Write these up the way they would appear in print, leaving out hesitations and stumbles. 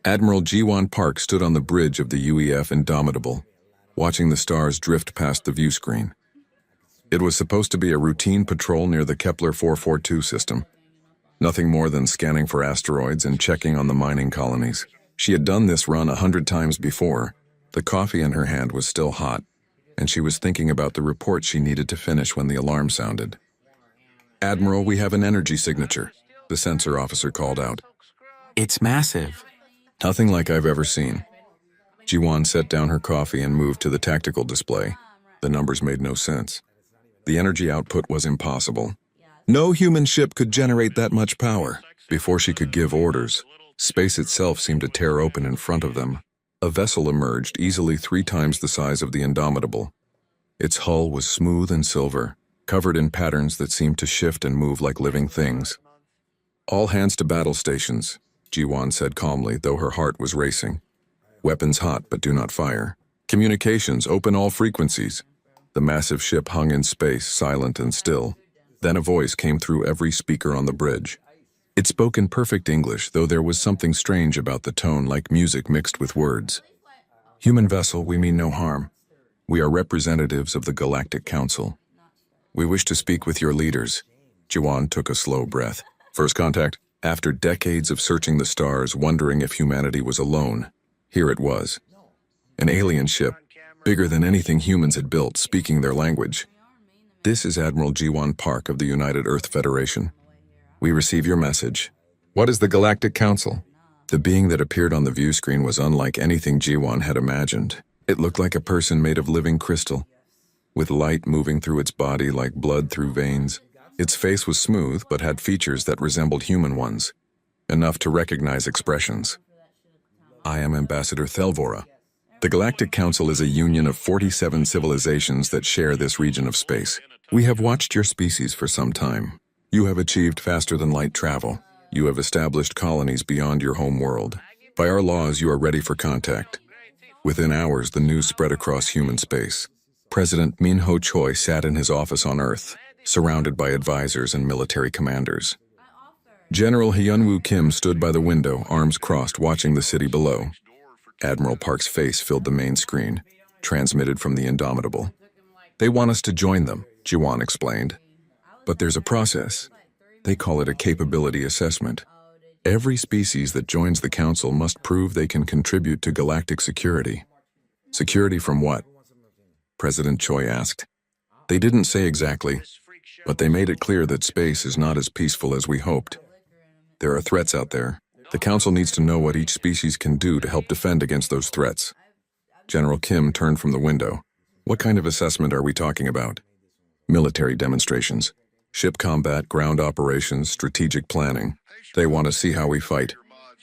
Admiral Jiwon Park stood on the bridge of the UEF Indomitable, watching the stars drift past the view screen. It was supposed to be a routine patrol near the Kepler 442 system. Nothing more than scanning for asteroids and checking on the mining colonies. She had done this run 100 times before. The coffee in her hand was still hot, and she was thinking about the report she needed to finish when the alarm sounded. "Admiral, we have an energy signature," the sensor officer called out. It's massive. "Nothing like I've ever seen." Jiwon set down her coffee and moved to the tactical display. The numbers made no sense. The energy output was impossible. No human ship could generate that much power. Before she could give orders, space itself seemed to tear open in front of them. A vessel emerged, easily 3 times the size of the Indomitable. Its hull was smooth and silver, covered in patterns that seemed to shift and move like living things. "All hands to battle stations," Jiwon said calmly, though her heart was racing. "Weapons hot, but do not fire. Communications, open all frequencies." The massive ship hung in space, silent and still. Then a voice came through every speaker on the bridge. It spoke in perfect English, though there was something strange about the tone, like music mixed with words. "Human vessel, we mean no harm. We are representatives of the Galactic Council. We wish to speak with your leaders." Jiwon took a slow breath. "First contact." After decades of searching the stars, wondering if humanity was alone, here it was. An alien ship, bigger than anything humans had built, speaking their language. "This is Admiral Jiwon Park of the United Earth Federation. We receive your message." "What is the Galactic Council?" The being that appeared on the view screen was unlike anything Jiwon had imagined. It looked like a person made of living crystal, with light moving through its body like blood through veins. Its face was smooth, but had features that resembled human ones, enough to recognize expressions. "I am Ambassador Thelvora. The Galactic Council is a union of 47 civilizations that share this region of space. We have watched your species for some time. You have achieved faster-than-light travel. You have established colonies beyond your home world. By our laws, you are ready for contact." Within hours, the news spread across human space. President Min Ho-choi sat in his office on Earth, surrounded by advisors and military commanders. General Hyunwoo Kim stood by the window, arms crossed, watching the city below. Admiral Park's face filled the main screen, transmitted from the Indomitable. "They want us to join them," Jiwon explained. "But there's a process. They call it a capability assessment. Every species that joins the Council must prove they can contribute to galactic security." "Security from what?" President Choi asked. They didn't say exactly, but they made it clear that space is not as peaceful as we hoped. There are threats out there. The Council needs to know what each species can do to help defend against those threats. General Kim turned from the window. "What kind of assessment are we talking about?" "Military demonstrations. Ship combat, ground operations, strategic planning. They want to see how we fight."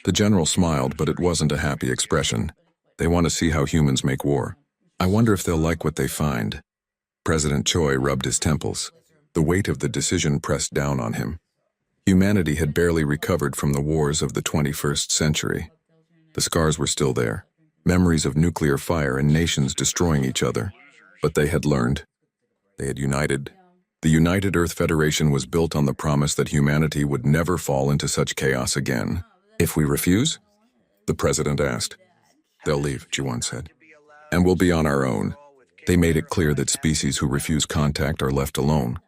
The general smiled, but it wasn't a happy expression. "They want to see how humans make war. I wonder if they'll like what they find." President Choi rubbed his temples. The weight of the decision pressed down on him. Humanity had barely recovered from the wars of the 21st century. The scars were still there, memories of nuclear fire and nations destroying each other. But they had learned. They had united. The United Earth Federation was built on the promise that humanity would never fall into such chaos again. "If we refuse?" the president asked. "They'll leave," Jiwon said. "And we'll be on our own." They made it clear that species who refuse contact are left alone.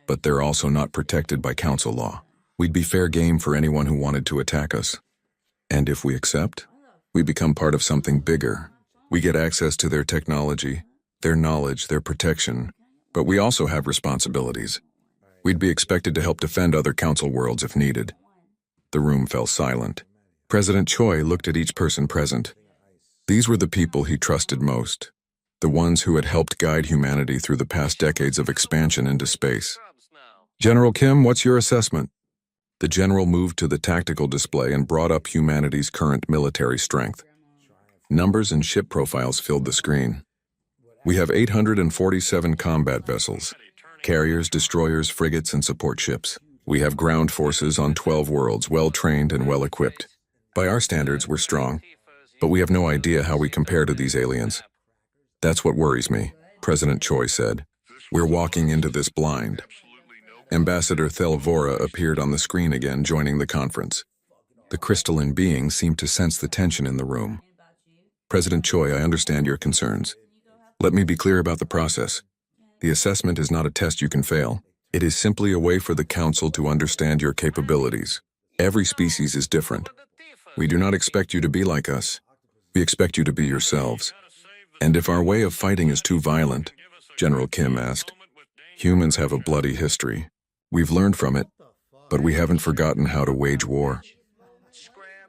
But they're also not protected by council law. We'd be fair game for anyone who wanted to attack us. And if we accept, we become part of something bigger. We get access to their technology, their knowledge, their protection, but we also have responsibilities. We'd be expected to help defend other council worlds if needed. The room fell silent. President Choi looked at each person present. These were the people he trusted most, the ones who had helped guide humanity through the past decades of expansion into space. "General Kim, what's your assessment?" The general moved to the tactical display and brought up humanity's current military strength. Numbers and ship profiles filled the screen. "We have 847 combat vessels, carriers, destroyers, frigates, and support ships. We have ground forces on 12 worlds, well-trained and well-equipped. By our standards, we're strong, but we have no idea how we compare to these aliens. That's what worries me," President Choi said. "We're walking into this blind." Ambassador Thelvora appeared on the screen again, joining the conference. The crystalline being seemed to sense the tension in the room. President Choi, I understand your concerns. Let me be clear about the process. The assessment is not a test you can fail. It is simply a way for the Council to understand your capabilities. Every species is different. We do not expect you to be like us. We expect you to be yourselves. And if our way of fighting is too violent, General Kim asked, humans have a bloody history. We've learned from it, but we haven't forgotten how to wage war.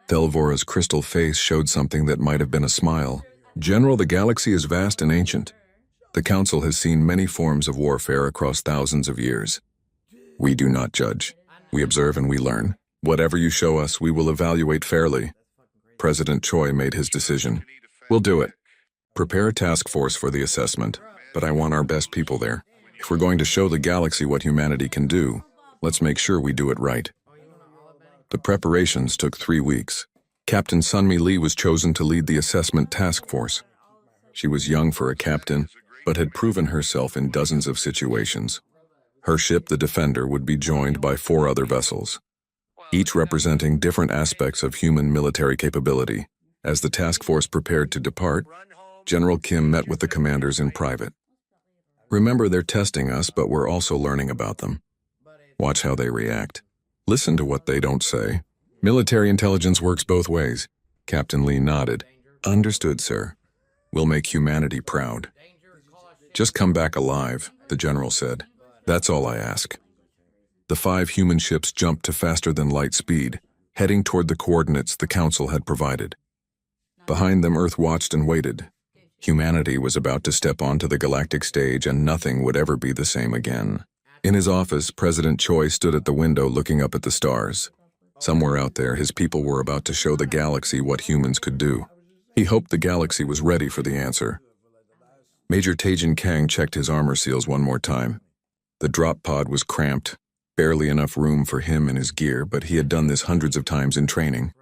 Thelvora's crystal face showed something that might have been a smile. General, the galaxy is vast and ancient. The Council has seen many forms of warfare across thousands of years. We do not judge. We observe and we learn. Whatever you show us, we will evaluate fairly. President Choi made his decision. We'll do it. Prepare a task force for the assessment, but I want our best people there. If we're going to show the galaxy what humanity can do, let's make sure we do it right. The preparations took 3 weeks. Captain Sunmi Lee was chosen to lead the assessment task force. She was young for a captain, but had proven herself in dozens of situations. Her ship, the Defender, would be joined by 4 other vessels, each representing different aspects of human military capability. As the task force prepared to depart, General Kim met with the commanders in private. Remember, they're testing us, but we're also learning about them. Watch how they react. Listen to what they don't say. Military intelligence works both ways. Captain Lee nodded. Understood, sir. We'll make humanity proud. Just come back alive, the general said. That's all I ask. The 5 human ships jumped to faster than light speed, heading toward the coordinates the Council had provided. Behind them, Earth watched and waited. Humanity was about to step onto the galactic stage, and nothing would ever be the same again. In his office, President Choi stood at the window looking up at the stars. Somewhere out there, his people were about to show the galaxy what humans could do. He hoped the galaxy was ready for the answer. Major Taejin Kang checked his armor seals one more time. The drop pod was cramped, barely enough room for him and his gear, but he had done this hundreds of times in training.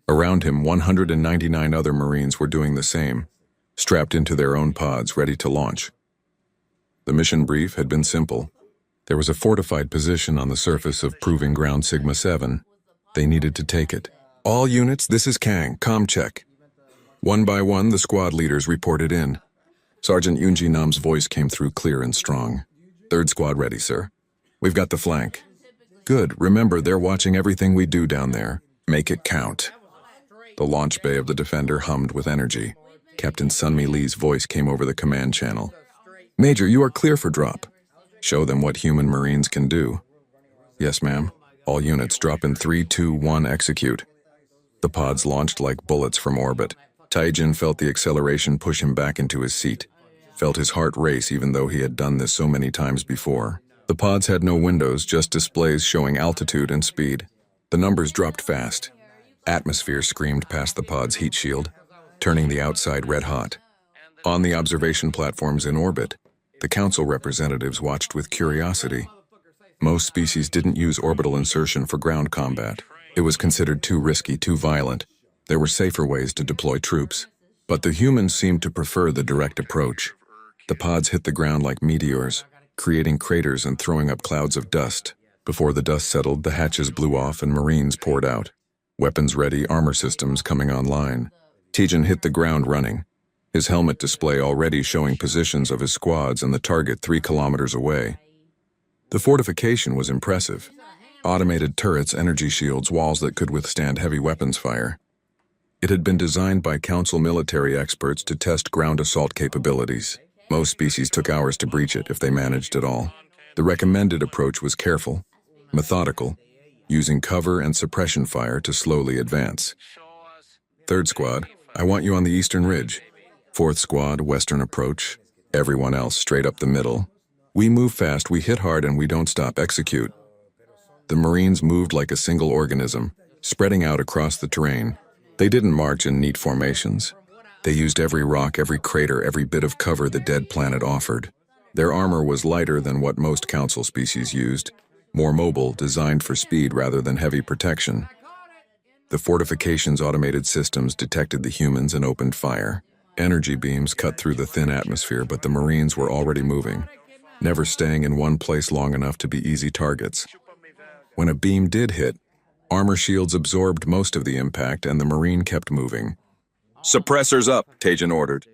Around him, 199 other Marines were doing the same, strapped into their own pods, ready to launch. The mission brief had been simple. There was a fortified position on the surface of Proving Ground Sigma 7. They needed to take it. All units, this is Kang, comm check. One by one, the squad leaders reported in. Sergeant Yoonji Nam's voice came through clear and strong. 3rd squad ready, sir. We've got the flank. Good, remember, they're watching everything we do down there. Make it count. The launch bay of the Defender hummed with energy. Captain Sunmi Lee's voice came over the command channel. Major, you are clear for drop. Show them what human Marines can do. Yes, ma'am. All units drop in 3, 2, 1, execute. The pods launched like bullets from orbit. Taejin felt the acceleration push him back into his seat. Felt his heart race even though he had done this so many times before. The pods had no windows, just displays showing altitude and speed. The numbers dropped fast. Atmosphere screamed past the pod's heat shield, turning the outside red hot. On the observation platforms in orbit, the Council representatives watched with curiosity. Most species didn't use orbital insertion for ground combat. It was considered too risky, too violent. There were safer ways to deploy troops. But the humans seemed to prefer the direct approach. The pods hit the ground like meteors, creating craters and throwing up clouds of dust. Before the dust settled, the hatches blew off and Marines poured out. Weapons ready, armor systems coming online. Taejin hit the ground running, his helmet display already showing positions of his squads and the target 3 kilometers away. The fortification was impressive. Automated turrets, energy shields, walls that could withstand heavy weapons fire. It had been designed by Council military experts to test ground assault capabilities. Most species took hours to breach it if they managed at all. The recommended approach was careful, methodical, using cover and suppression fire to slowly advance. 3rd squad, I want you on the eastern ridge. 4th squad, western approach. Everyone else straight up the middle. We move fast, we hit hard, and we don't stop. Execute. The Marines moved like a single organism, spreading out across the terrain. They didn't march in neat formations. They used every rock, every crater, every bit of cover the dead planet offered. Their armor was lighter than what most Council species used, more mobile, designed for speed rather than heavy protection. The fortification's automated systems detected the humans and opened fire. Energy beams cut through the thin atmosphere, but the Marines were already moving, never staying in one place long enough to be easy targets. When a beam did hit, Armor shields absorbed most of the impact, and the Marine kept moving. "Suppressors up," Tajin ordered.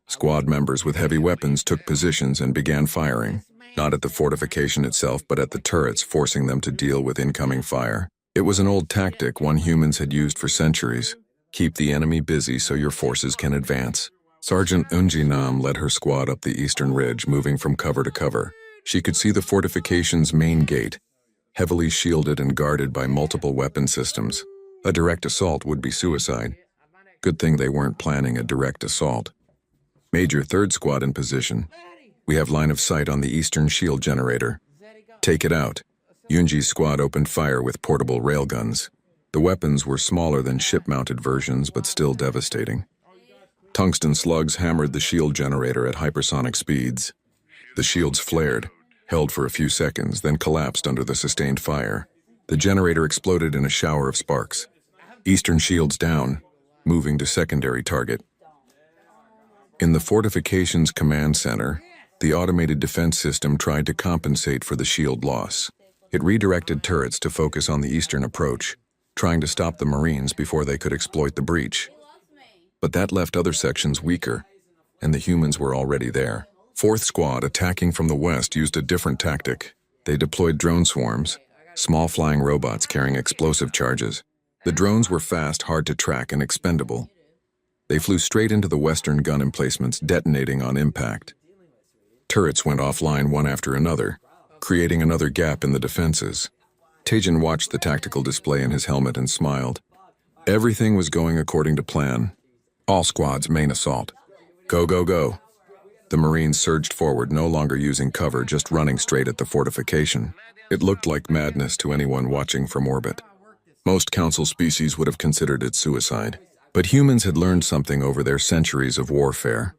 Squad members with heavy weapons took positions and began firing, not at the fortification itself, but at the turrets, forcing them to deal with incoming fire. It was an old tactic one humans had used for centuries. Keep the enemy busy so your forces can advance. Sergeant Unji Nam led her squad up the eastern ridge, moving from cover to cover. She could see the fortification's main gate, heavily shielded and guarded by multiple weapon systems. A direct assault would be suicide. Good thing they weren't planning a direct assault. Major 3rd Squad in position. We have line of sight on the eastern shield generator. Take it out. Yunji's squad opened fire with portable railguns. The weapons were smaller than ship-mounted versions, but still devastating. Tungsten slugs hammered the shield generator at hypersonic speeds. The shields flared, held for a few seconds, then collapsed under the sustained fire. The generator exploded in a shower of sparks. Eastern shields down, moving to secondary target. In the fortification's command center, the automated defense system tried to compensate for the shield loss. It redirected turrets to focus on the eastern approach, trying to stop the Marines before they could exploit the breach. But that left other sections weaker, and the humans were already there. 4th Squad, attacking from the west, used a different tactic. They deployed drone swarms, small flying robots carrying explosive charges. The drones were fast, hard to track, and expendable. They flew straight into the western gun emplacements, detonating on impact. Turrets went offline one after another, creating another gap in the defenses. Tajin watched the tactical display in his helmet and smiled. Everything was going according to plan. All squads, main assault. Go, go, go. The Marines surged forward, no longer using cover, just running straight at the fortification. It looked like madness to anyone watching from orbit. Most Council species would have considered it suicide. But humans had learned something over their centuries of warfare.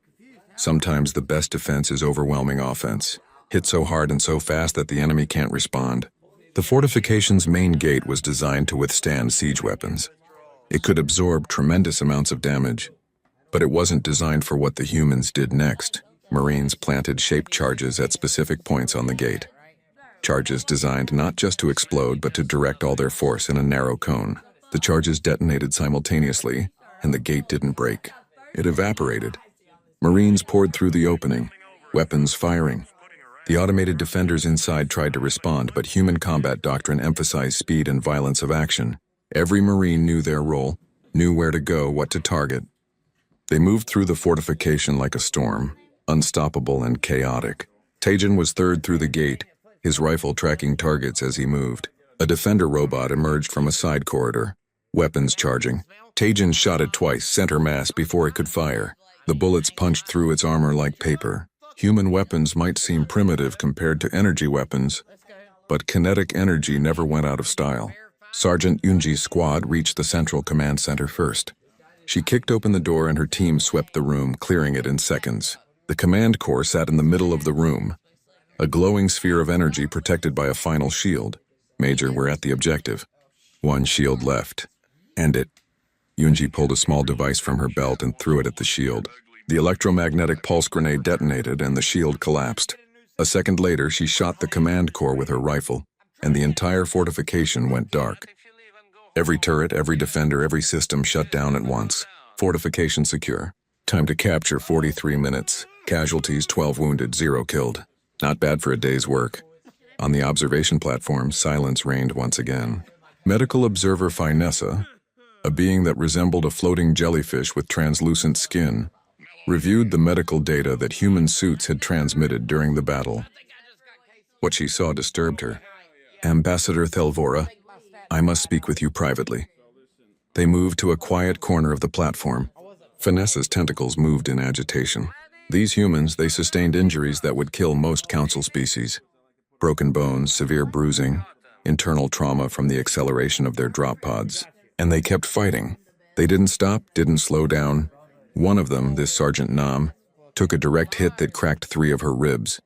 Sometimes the best defense is overwhelming offense. Hit so hard and so fast that the enemy can't respond. The fortification's main gate was designed to withstand siege weapons. It could absorb tremendous amounts of damage. But it wasn't designed for what the humans did next. Marines planted shaped charges at specific points on the gate. Charges designed not just to explode, but to direct all their force in a narrow cone. The charges detonated simultaneously, and the gate didn't break. It evaporated. Marines poured through the opening, weapons firing. The automated defenders inside tried to respond, but human combat doctrine emphasized speed and violence of action. Every Marine knew their role, knew where to go, what to target. They moved through the fortification like a storm, unstoppable and chaotic. Tajin was 3rd through the gate, his rifle tracking targets as he moved. A defender robot emerged from a side corridor, weapons charging. Tajin shot it twice, center mass, before it could fire. The bullets punched through its armor like paper. Human weapons might seem primitive compared to energy weapons, but kinetic energy never went out of style. Sergeant Yunji's squad reached the central command center first. She kicked open the door and her team swept the room, clearing it in seconds. The command core sat in the middle of the room, a glowing sphere of energy protected by a final shield. Major, we're at the objective. One shield left. End it. Yunji pulled a small device from her belt and threw it at the shield. The electromagnetic pulse grenade detonated and the shield collapsed. A second later, she shot the command core with her rifle, and the entire fortification went dark. Every turret, every defender, every system shut down at once. Fortification secure. Time to capture 43 minutes. Casualties 12 wounded, 0 killed. Not bad for a day's work. On the observation platform, silence reigned once again. Medical observer Finessa, a being that resembled a floating jellyfish with translucent skin, reviewed the medical data that human suits had transmitted during the battle. What she saw disturbed her. Ambassador Thelvora, I must speak with you privately. They moved to a quiet corner of the platform. Finessa's tentacles moved in agitation. These humans, they sustained injuries that would kill most Council species. Broken bones, severe bruising, internal trauma from the acceleration of their drop pods. And they kept fighting. They didn't stop, didn't slow down. One of them, this Sergeant Nam, took a direct hit that cracked 3 of her ribs,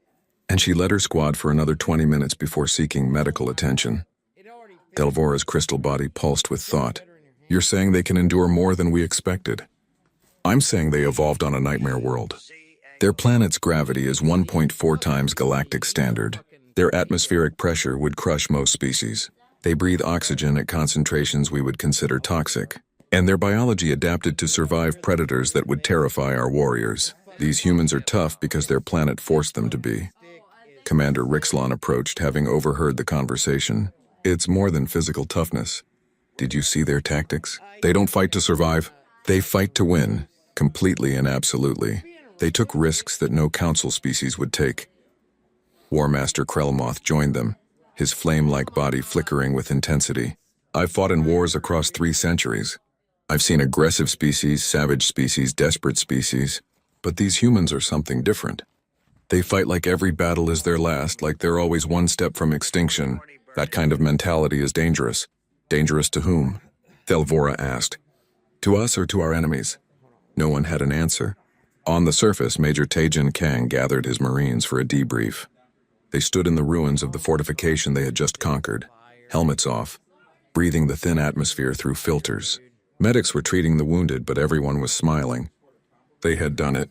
and she led her squad for another 20 minutes before seeking medical attention. Delvora's crystal body pulsed with thought. You're saying they can endure more than we expected? I'm saying they evolved on a nightmare world. Their planet's gravity is 1.4 times galactic standard. Their atmospheric pressure would crush most species. They breathe oxygen at concentrations we would consider toxic, and their biology adapted to survive predators that would terrify our warriors. These humans are tough because their planet forced them to be. Commander Rixlon approached, having overheard the conversation. It's more than physical toughness. Did you see their tactics? They don't fight to survive. They fight to win, completely and absolutely. They took risks that no council species would take. War Master Krellmoth joined them, his flame-like body flickering with intensity. I've fought in wars across 3 centuries. I've seen aggressive species, savage species, desperate species. But these humans are something different. They fight like every battle is their last, like they're always one step from extinction. That kind of mentality is dangerous. Dangerous to whom? Thelvora asked. To us or to our enemies? No one had an answer. On the surface, Major Taejin Kang gathered his Marines for a debrief. They stood in the ruins of the fortification they had just conquered, helmets off, breathing the thin atmosphere through filters. Medics were treating the wounded, but everyone was smiling. They had done it.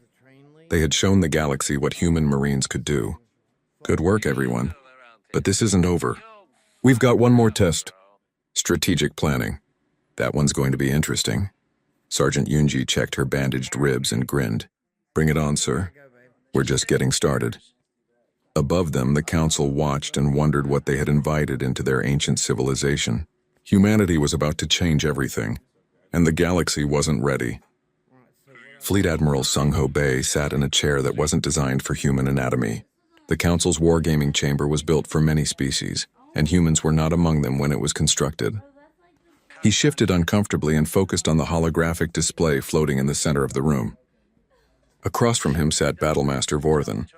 They had shown the galaxy what human Marines could do. Good work, everyone. But this isn't over. We've got one more test. Strategic planning. That one's going to be interesting. Sergeant Yunji checked her bandaged ribs and grinned. Bring it on, sir. We're just getting started. Above them, the council watched and wondered what they had invited into their ancient civilization. Humanity was about to change everything, and the galaxy wasn't ready. Fleet Admiral Sung-Ho Bei sat in a chair that wasn't designed for human anatomy. The council's wargaming chamber was built for many species, and humans were not among them when it was constructed. He shifted uncomfortably and focused on the holographic display floating in the center of the room. Across from him sat Battlemaster Vorthen,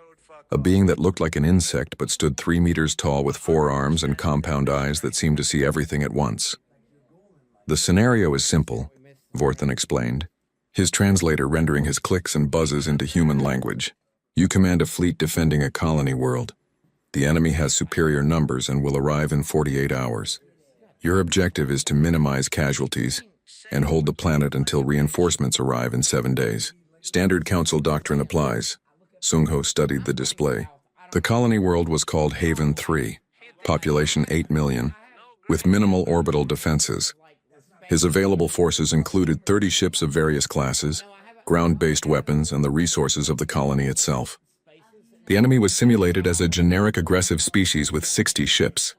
a being that looked like an insect but stood 3 meters tall with 4 arms and compound eyes that seemed to see everything at once. The scenario is simple, Vorthen explained, his translator rendering his clicks and buzzes into human language. You command a fleet defending a colony world. The enemy has superior numbers and will arrive in 48 hours. Your objective is to minimize casualties and hold the planet until reinforcements arrive in 7 days. Standard Council doctrine applies. Sung-Ho studied the display. The colony world was called Haven 3, population 8 million, with minimal orbital defenses. His available forces included 30 ships of various classes, ground-based weapons, and the resources of the colony itself. The enemy was simulated as a generic aggressive species with 60 ships.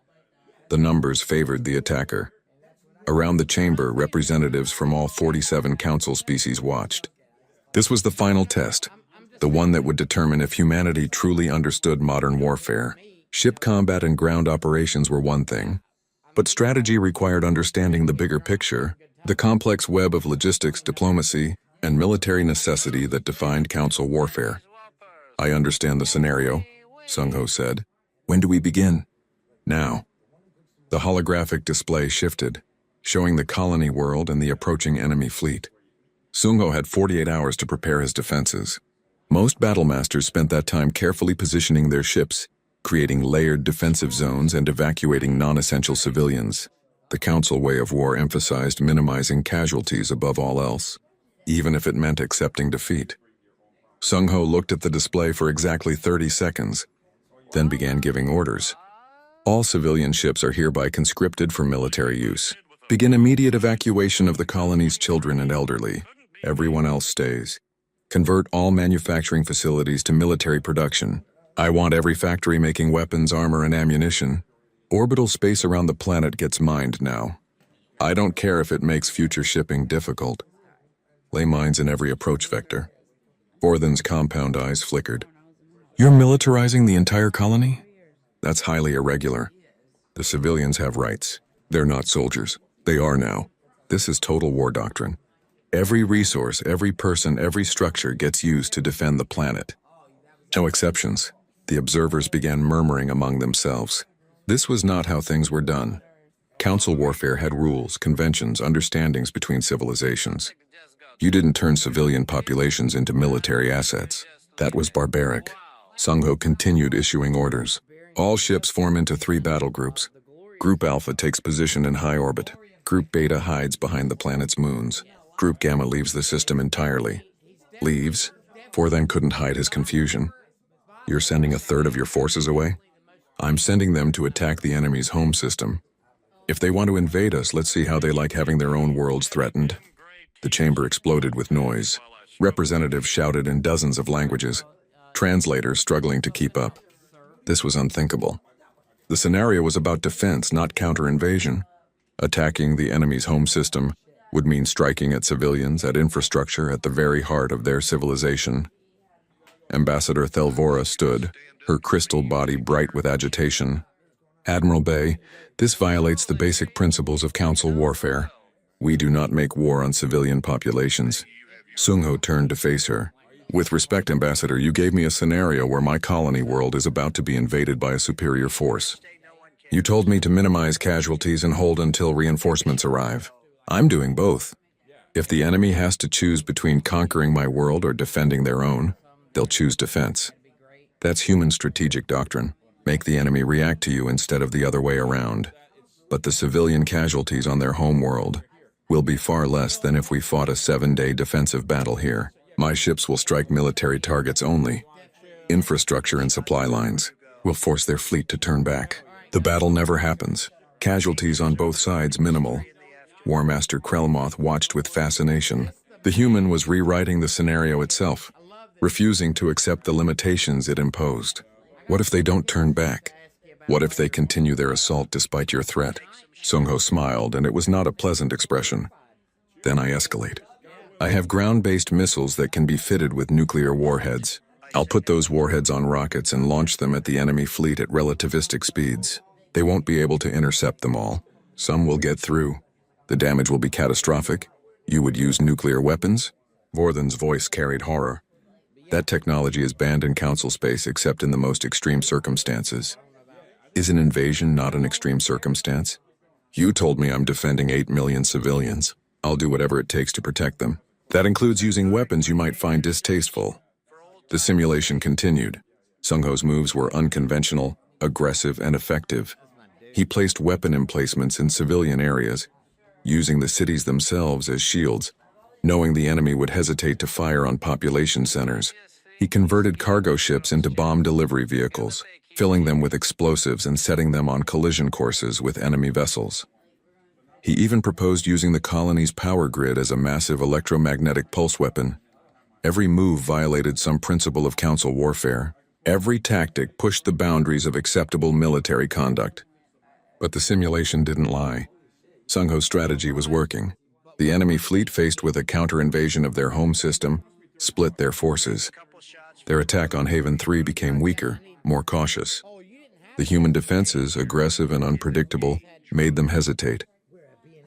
The numbers favored the attacker. Around the chamber, representatives from all 47 council species watched. This was the final test, the one that would determine if humanity truly understood modern warfare. Ship combat and ground operations were one thing, but strategy required understanding the bigger picture, the complex web of logistics, diplomacy, and military necessity that defined council warfare. I understand the scenario, Sung-Ho said. When do we begin? Now. The holographic display shifted, showing the colony world and the approaching enemy fleet. Sung-Ho had 48 hours to prepare his defenses. Most battlemasters spent that time carefully positioning their ships, creating layered defensive zones and evacuating non-essential civilians. The council way of war emphasized minimizing casualties above all else, even if it meant accepting defeat. Sung-Ho looked at the display for exactly 30 seconds, then began giving orders. All civilian ships are hereby conscripted for military use. Begin immediate evacuation of the colony's children and elderly. Everyone else stays. Convert all manufacturing facilities to military production. I want every factory making weapons, armor, and ammunition. Orbital space around the planet gets mined now. I don't care if it makes future shipping difficult. Lay mines in every approach vector. Vorthen's compound eyes flickered. You're militarizing the entire colony? That's highly irregular. The civilians have rights. They're not soldiers. They are now. This is total war doctrine. Every resource, every person, every structure gets used to defend the planet. No exceptions. The observers began murmuring among themselves. This was not how things were done. Council warfare had rules, conventions, understandings between civilizations. You didn't turn civilian populations into military assets. That was barbaric. Sung-Ho continued issuing orders. All ships form into 3 battle groups. Group Alpha takes position in high orbit. Group Beta hides behind the planet's moons. Group Gamma leaves the system entirely. Leaves? Vorthen couldn't hide his confusion. You're sending 1/3 of your forces away? I'm sending them to attack the enemy's home system. If they want to invade us, let's see how they like having their own worlds threatened. The chamber exploded with noise. Representatives shouted in dozens of languages, translators struggling to keep up. This was unthinkable. The scenario was about defense, not counter-invasion. Attacking the enemy's home system would mean striking at civilians, at infrastructure, at the very heart of their civilization. Ambassador Thelvora stood, her crystal body bright with agitation. Admiral Bay, this violates the basic principles of council warfare. We do not make war on civilian populations. Sung-ho turned to face her. With respect, Ambassador, you gave me a scenario where my colony world is about to be invaded by a superior force. You told me to minimize casualties and hold until reinforcements arrive. I'm doing both. If the enemy has to choose between conquering my world or defending their own, they'll choose defense. That's human strategic doctrine. Make the enemy react to you instead of the other way around. But the civilian casualties on their home world will be far less than if we fought a 7-day defensive battle here. My ships will strike military targets only. Infrastructure and supply lines will force their fleet to turn back. The battle never happens. Casualties on both sides minimal. War Master Krelmoth watched with fascination. The human was rewriting the scenario itself, refusing to accept the limitations it imposed. What if they don't turn back? What if they continue their assault despite your threat? Sung-ho smiled, and it was not a pleasant expression. Then I escalate. I have ground-based missiles that can be fitted with nuclear warheads. I'll put those warheads on rockets and launch them at the enemy fleet at relativistic speeds. They won't be able to intercept them all. Some will get through. The damage will be catastrophic. You would use nuclear weapons? Vorthan's voice carried horror. That technology is banned in council space except in the most extreme circumstances. Is an invasion not an extreme circumstance? You told me I'm defending 8 million civilians. I'll do whatever it takes to protect them. That includes using weapons you might find distasteful. The simulation continued. Sung-ho's moves were unconventional, aggressive, and effective. He placed weapon emplacements in civilian areas, using the cities themselves as shields. Knowing the enemy would hesitate to fire on population centers, he converted cargo ships into bomb delivery vehicles, filling them with explosives and setting them on collision courses with enemy vessels. He even proposed using the colony's power grid as a massive electromagnetic pulse weapon. Every move violated some principle of council warfare. Every tactic pushed the boundaries of acceptable military conduct. But the simulation didn't lie. Sung-ho's strategy was working. The enemy fleet, faced with a counter-invasion of their home system, split their forces. Their attack on Haven 3 became weaker, more cautious. The human defenses, aggressive and unpredictable, made them hesitate.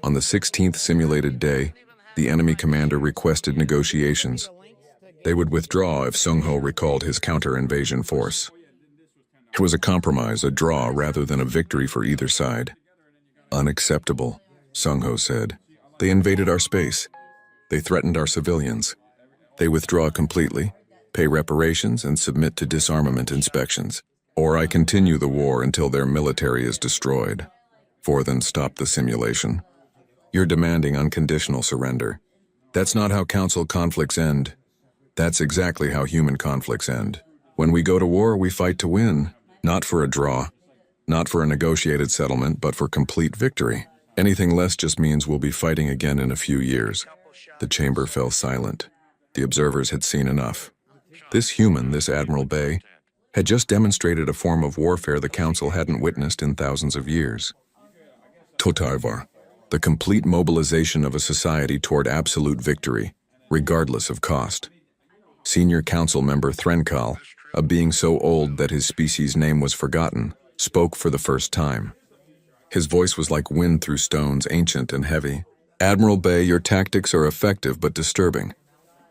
On the 16th simulated day, the enemy commander requested negotiations. They would withdraw if Sung-ho recalled his counter-invasion force. It was a compromise, a draw rather than a victory for either side. Unacceptable, Sung-ho said. They invaded our space. They threatened our civilians. They withdraw completely, pay reparations, and submit to disarmament inspections. Or I continue the war until their military is destroyed. Vorthan stopped the simulation. You're demanding unconditional surrender. That's not how council conflicts end. That's exactly how human conflicts end. When we go to war, we fight to win, not for a draw, not for a negotiated settlement, but for complete victory. Anything less just means we'll be fighting again in a few years. The chamber fell silent. The observers had seen enough. This human, this Admiral Bay, had just demonstrated a form of warfare the council hadn't witnessed in thousands of years. Totarvar, the complete mobilization of a society toward absolute victory, regardless of cost. Senior council member Threnkal, a being so old that his species' name was forgotten, spoke for the first time. His voice was like wind through stones, ancient and heavy. Admiral Bay, your tactics are effective but disturbing.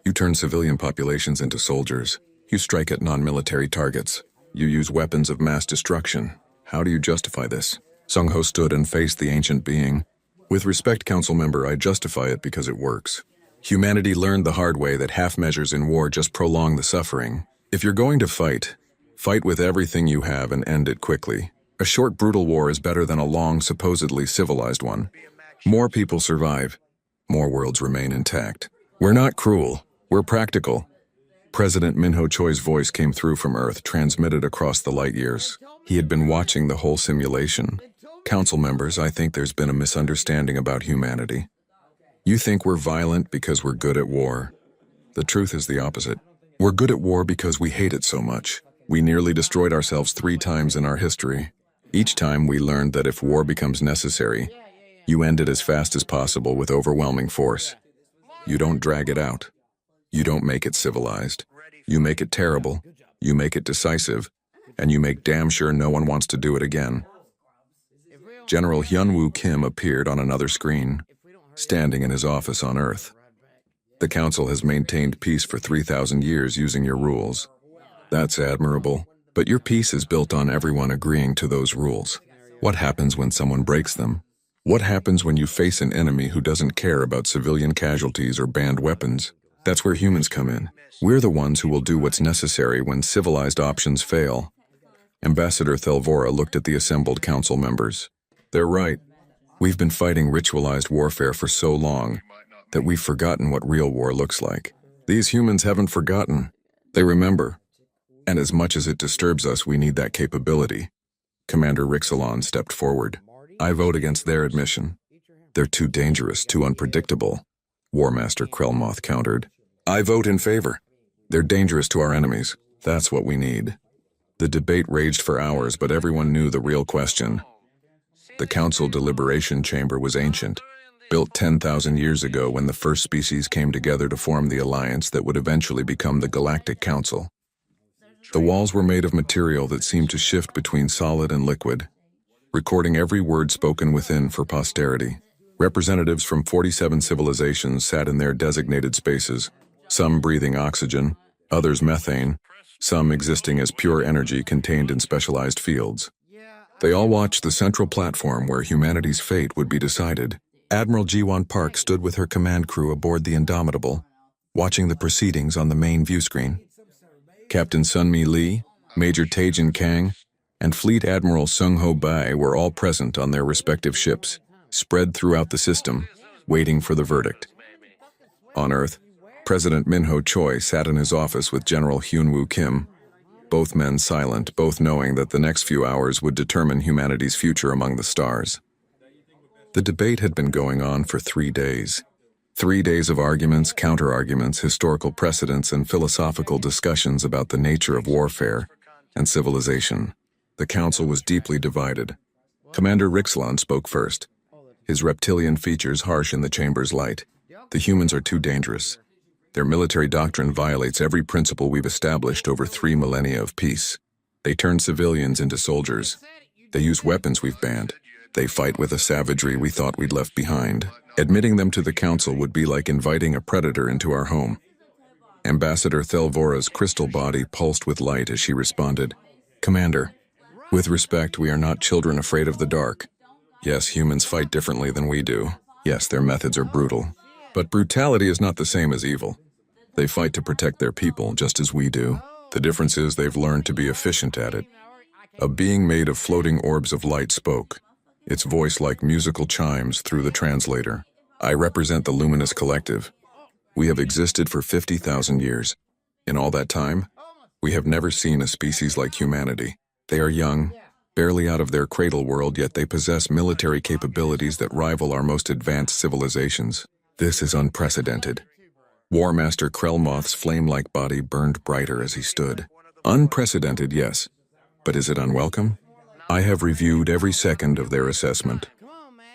You turn civilian populations into soldiers. You strike at non-military targets. You use weapons of mass destruction. How do you justify this? Sung-ho stood and faced the ancient being. With respect, council member, I justify it because it works. Humanity learned the hard way that half measures in war just prolong the suffering. If you're going to fight, fight with everything you have and end it quickly. A short, brutal war is better than a long, supposedly civilized one. More people survive. More worlds remain intact. We're not cruel. We're practical. President Minho Choi's voice came through from Earth, transmitted across the light years. He had been watching the whole simulation. Council members, I think there's been a misunderstanding about humanity. You think we're violent because we're good at war. The truth is the opposite. We're good at war because we hate it so much. We nearly destroyed ourselves 3 times in our history. Each time we learned that if war becomes necessary, you end it as fast as possible with overwhelming force. You don't drag it out. You don't make it civilized. You make it terrible. You make it decisive. And you make damn sure no one wants to do it again. General Hyun-woo Kim appeared on another screen, standing in his office on Earth. The Council has maintained peace for 3,000 years using your rules. That's admirable, but your peace is built on everyone agreeing to those rules. What happens when someone breaks them? What happens when you face an enemy who doesn't care about civilian casualties or banned weapons? That's where humans come in. We're the ones who will do what's necessary when civilized options fail. Ambassador Thelvora looked at the assembled council members. They're right. We've been fighting ritualized warfare for so long that we've forgotten what real war looks like. These humans haven't forgotten. They remember. And as much as it disturbs us, we need that capability. Commander Rixalon stepped forward. I vote against their admission. They're too dangerous, too unpredictable. War Master Krellmoth countered. I vote in favor. They're dangerous to our enemies. That's what we need. The debate raged for hours, but everyone knew the real question. The council deliberation chamber was ancient, built 10,000 years ago when the first species came together to form the alliance that would eventually become the Galactic Council. The walls were made of material that seemed to shift between solid and liquid, recording every word spoken within for posterity. Representatives from 47 civilizations sat in their designated spaces, some breathing oxygen, others methane, some existing as pure energy contained in specialized fields. They all watched the central platform where humanity's fate would be decided. Admiral Ji-won Park stood with her command crew aboard the Indomitable, watching the proceedings on the main view screen. Captain Sunmi Lee, Major Taejin Kang, and Fleet Admiral Sung-ho Bai were all present on their respective ships, spread throughout the system, waiting for the verdict. On Earth, President Min-ho Choi sat in his office with General Hyun-woo Kim, both men silent, both knowing that the next few hours would determine humanity's future among the stars. The debate had been going on for 3 days. 3 days of arguments, counter-arguments, historical precedents, and philosophical discussions about the nature of warfare and civilization. The council was deeply divided. Commander Rixalon spoke first, his reptilian features harsh in the chamber's light. The humans are too dangerous. Their military doctrine violates every principle we've established over 3 millennia of peace. They turn civilians into soldiers. They use weapons we've banned. They fight with a savagery we thought we'd left behind. Admitting them to the council would be like inviting a predator into our home. Ambassador Thelvora's crystal body pulsed with light as she responded, Commander, with respect, we are not children afraid of the dark. Yes, humans fight differently than we do. Yes, their methods are brutal. But brutality is not the same as evil. They fight to protect their people, just as we do. The difference is they've learned to be efficient at it. A being made of floating orbs of light spoke, its voice like musical chimes through the translator. I represent the Luminous Collective. We have existed for 50,000 years. In all that time, we have never seen a species like humanity. They are young, barely out of their cradle world, yet they possess military capabilities that rival our most advanced civilizations. This is unprecedented. War Master Krellmoth's flame-like body burned brighter as he stood. Unprecedented, yes. But is it unwelcome? I have reviewed every second of their assessment.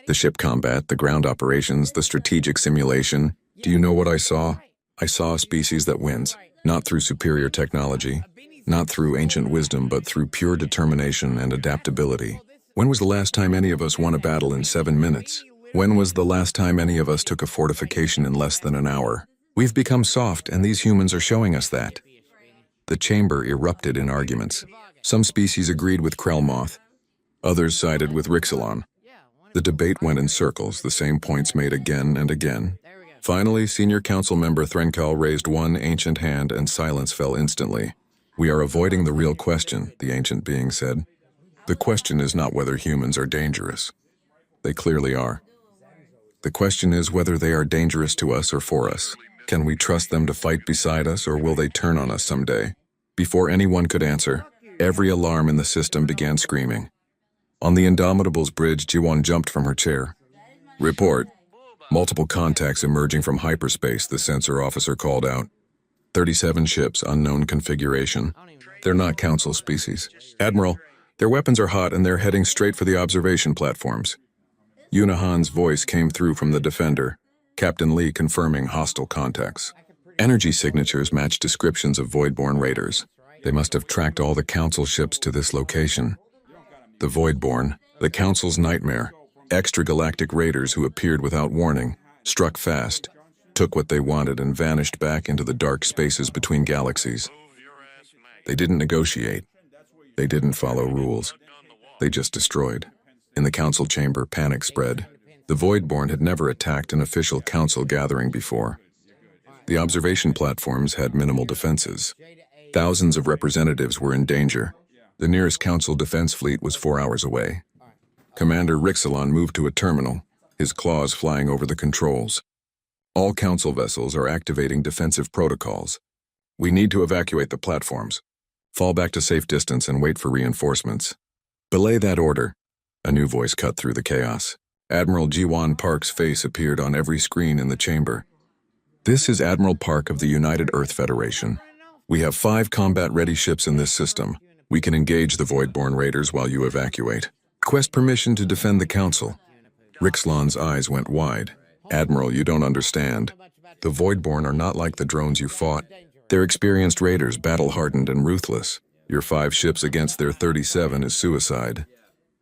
The ship combat, the ground operations, the strategic simulation. Do you know what I saw? I saw a species that wins, not through superior technology, not through ancient wisdom, but through pure determination and adaptability. When was the last time any of us won a battle in 7 minutes? When was the last time any of us took a fortification in less than an hour? We've become soft, and these humans are showing us that. The chamber erupted in arguments. Some species agreed with Krellmoth. Others sided with Rixalon. The debate went in circles, the same points made again and again. Finally, Senior Council Member Threnkal raised one ancient hand and silence fell instantly. We are avoiding the real question, the ancient being said. The question is not whether humans are dangerous. They clearly are. The question is whether they are dangerous to us or for us. Can we trust them to fight beside us, or will they turn on us someday? Before anyone could answer, every alarm in the system began screaming. On the Indomitable's bridge, Jiwon jumped from her chair. Report. Multiple contacts emerging from hyperspace, the sensor officer called out. 37 ships, unknown configuration. They're not Council species. Admiral, their weapons are hot and they're heading straight for the observation platforms. Yunahan's voice came through from the Defender, Captain Lee confirming hostile contacts. Energy signatures matched descriptions of Voidborn raiders. They must have tracked all the Council ships to this location. The Voidborn, the Council's nightmare, extragalactic raiders who appeared without warning, struck fast, took what they wanted and vanished back into the dark spaces between galaxies. They didn't negotiate. They didn't follow rules. They just destroyed. In the Council chamber, panic spread. The Voidborn had never attacked an official Council gathering before. The observation platforms had minimal defenses. Thousands of representatives were in danger. The nearest Council defense fleet was 4 hours away. Commander Rixalon moved to a terminal, his claws flying over the controls. All Council vessels are activating defensive protocols. We need to evacuate the platforms. Fall back to safe distance and wait for reinforcements. Belay that order. A new voice cut through the chaos. Admiral Jiwon Park's face appeared on every screen in the chamber. This is Admiral Park of the United Earth Federation. We have 5 combat-ready ships in this system. We can engage the Voidborn raiders while you evacuate. Request permission to defend the Council. Rixalon's eyes went wide. Admiral, you don't understand. The Voidborn are not like the drones you fought. They're experienced raiders, battle-hardened and ruthless. Your 5 ships against their 37 is suicide.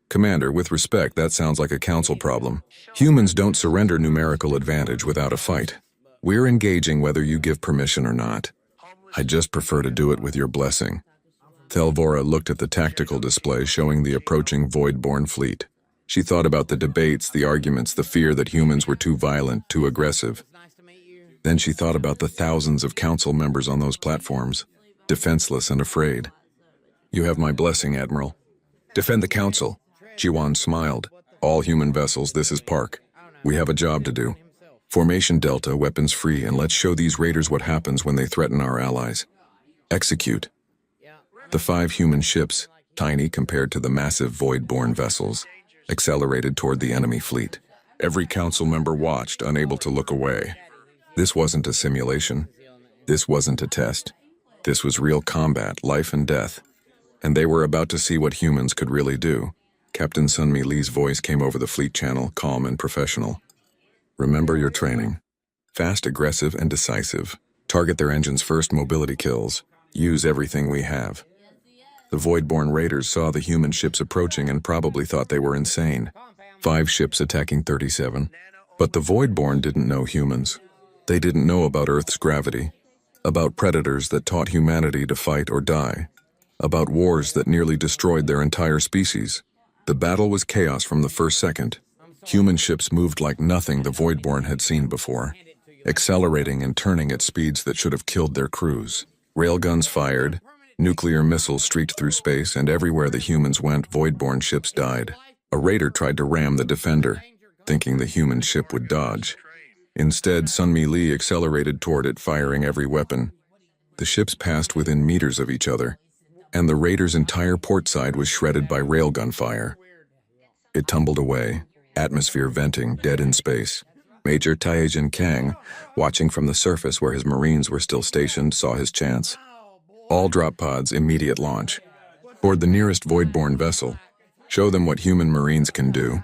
Commander, with respect, that sounds like a Council problem. Humans don't surrender numerical advantage without a fight. We're engaging whether you give permission or not. I'd just prefer to do it with your blessing. Thelvora looked at the tactical display showing the approaching Voidborn fleet. She thought about the debates, the arguments, the fear that humans were too violent, too aggressive. Then she thought about the thousands of Council members on those platforms, defenseless and afraid. You have my blessing, Admiral. Defend the Council. Jiwon smiled. All human vessels, this is Park. We have a job to do. Formation Delta, weapons free, and let's show these raiders what happens when they threaten our allies. Execute. The 5 human ships, tiny compared to the massive Voidborn vessels, accelerated toward the enemy fleet. Every Council member watched, unable to look away. This wasn't a simulation. This wasn't a test. This was real combat, life and death. And they were about to see what humans could really do. Captain Sunmi Lee's voice came over the fleet channel, calm and professional. Remember your training. Fast, aggressive, and decisive. Target their engines first, mobility kills. Use everything we have. The Voidborn raiders saw the human ships approaching and probably thought they were insane. 5 ships attacking 37. But the Voidborn didn't know humans. They didn't know about Earth's gravity, about predators that taught humanity to fight or die, about wars that nearly destroyed their entire species. The battle was chaos from the first second. Human ships moved like nothing the Voidborn had seen before, accelerating and turning at speeds that should have killed their crews. Railguns fired, nuclear missiles streaked through space, and everywhere the humans went, Voidborn ships died. A raider tried to ram the Defender, thinking the human ship would dodge. Instead, Sunmi Lee accelerated toward it, firing every weapon. The ships passed within meters of each other, and the raider's entire port side was shredded by railgun fire. It tumbled away, atmosphere venting, dead in space. Major Taejin Kang, watching from the surface where his Marines were still stationed, saw his chance. All drop pods, immediate launch. Board the nearest Voidborn vessel. Show them what human Marines can do.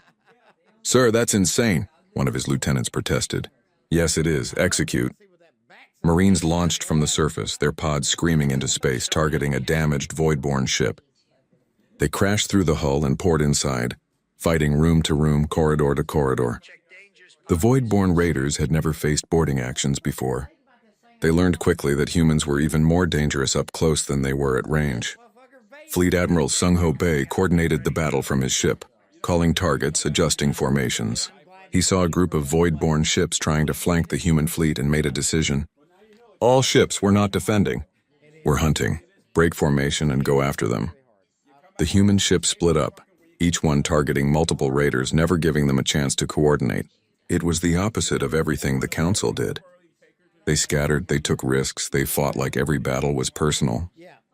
Sir, that's insane, one of his lieutenants protested. Yes, it is. Execute. Marines launched from the surface, their pods screaming into space, targeting a damaged Voidborn ship. They crashed through the hull and poured inside, fighting room to room, corridor to corridor. The Voidborn raiders had never faced boarding actions before. They learned quickly that humans were even more dangerous up close than they were at range. Fleet Admiral Sung-Ho Bae coordinated the battle from his ship, calling targets, adjusting formations. He saw a group of Voidborn ships trying to flank the human fleet and made a decision. All ships, we're not defending. We're hunting. Break formation and go after them. The human ships split up, each one targeting multiple raiders, never giving them a chance to coordinate. It was the opposite of everything the Council did. They scattered, they took risks, they fought like every battle was personal.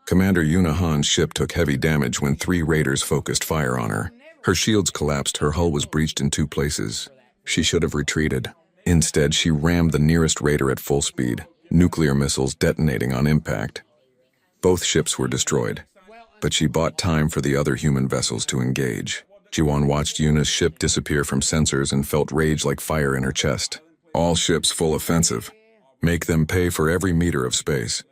Commander Yunahan's ship took heavy damage when 3 raiders focused fire on her. Her shields collapsed, her hull was breached in 2 places. She should have retreated. Instead, she rammed the nearest raider at full speed, nuclear missiles detonating on impact. Both ships were destroyed, but she bought time for the other human vessels to engage. Jiwan watched Yuna's ship disappear from sensors and felt rage like fire in her chest. All ships full offensive. Make them pay for every meter of space.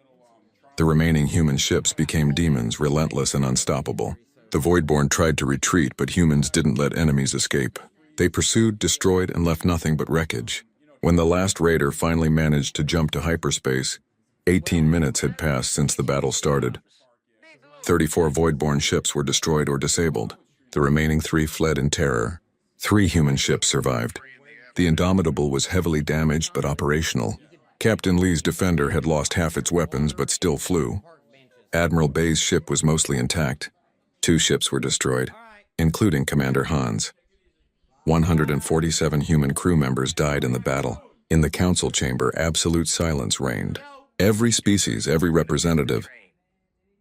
The remaining human ships became demons, relentless and unstoppable. The Voidborn tried to retreat, but humans didn't let enemies escape. They pursued, destroyed, and left nothing but wreckage. When the last raider finally managed to jump to hyperspace, 18 minutes had passed since the battle started. 34 Voidborn ships were destroyed or disabled. The remaining 3 fled in terror. 3 human ships survived. The Indomitable was heavily damaged but operational. Captain Lee's Defender had lost half its weapons but still flew. Admiral Bay's ship was mostly intact. 2 ships were destroyed, including Commander Han's. 147 human crew members died in the battle. In the council chamber, absolute silence reigned. Every species, every representative,